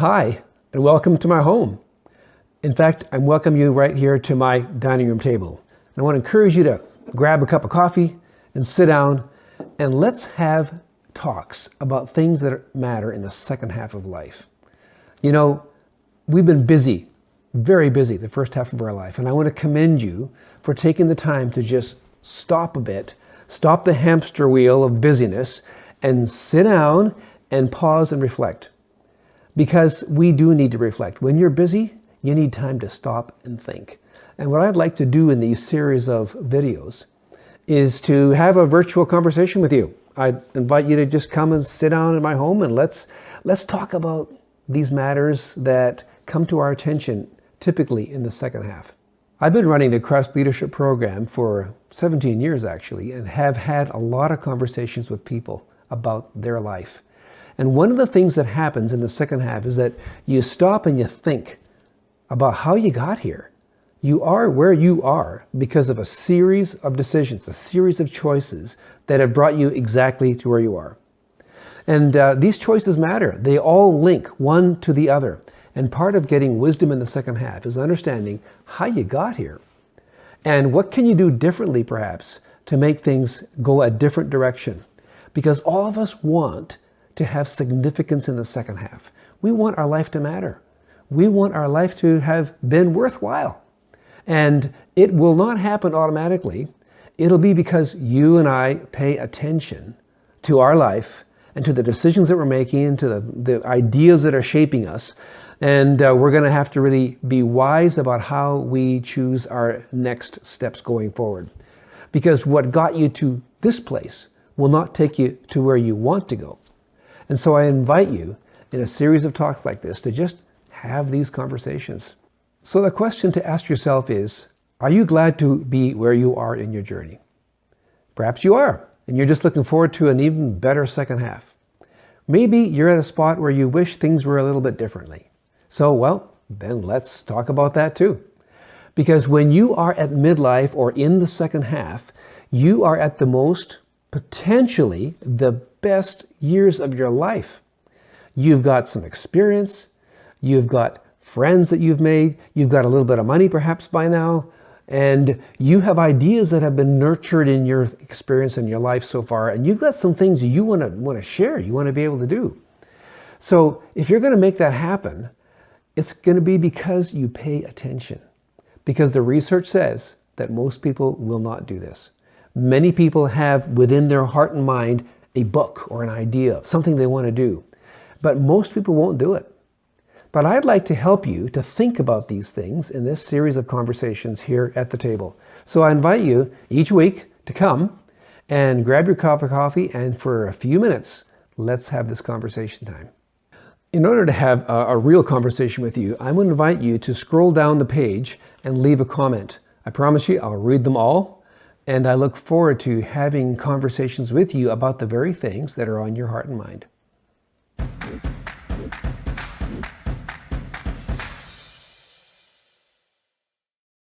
Hi, and welcome to my home. In fact, I welcome you right here to my dining room table. And I want to encourage you to grab a cup of coffee and sit down, and let's have talks about things that matter in the second half of life. You know, we've been busy, very busy the first half of our life, and I want to commend you for taking the time to just stop a bit, stop the hamster wheel of busyness, and sit down and pause and reflect. Because we do need to reflect. When you're busy, you need time to stop and think. And what I'd like to do in these series of videos is to have a virtual conversation with you. I invite you to just come and sit down in my home, and let's talk about these matters that come to our attention typically in the second half. I've been running the Crest Leadership Program for 17 years actually, and have had a lot of conversations with people about their life. And one of the things that happens in the second half is that you stop and you think about how you got here. You are where you are because of a series of decisions, a series of choices that have brought you exactly to where you are. And these choices matter. They all link one to the other. And part of getting wisdom in the second half is understanding how you got here. And what can you do differently, perhaps, to make things go a different direction? Because all of us want to have significance in the second half. We want our life to matter. We want our life to have been worthwhile. And it will not happen automatically. It'll be because you and I pay attention to our life and to the decisions that we're making and to the ideas that are shaping us. And we're going to have to really be wise about how we choose our next steps going forward. Because what got you to this place will not take you to where you want to go. And so I invite you in a series of talks like this to just have these conversations. So the question to ask yourself is, are you glad to be where you are in your journey? Perhaps you are, and you're just looking forward to an even better second half. Maybe you're at a spot where you wish things were a little bit differently. So, well, then let's talk about that too. Because when you are at midlife or in the second half, you are at the most, potentially, the best years of your life. You've got some experience, you've got friends that you've made, you've got a little bit of money perhaps by now, and you have ideas that have been nurtured in your experience in your life so far, and you've got some things you want to share, you want to be able to do. So if you're going to make that happen, it's going to be because you pay attention. Because the research says that most people will not do this. Many people have within their heart and mind a book or an idea, something they want to do. But most people won't do it. But I'd like to help you to think about these things in this series of conversations here at the table. So I invite you each week to come and grab your cup of coffee, and for a few minutes, let's have this conversation time. In order to have a real conversation with you, I'm going to invite you to scroll down the page and leave a comment. I promise you I'll read them all. And I look forward to having conversations with you about the very things that are on your heart and mind.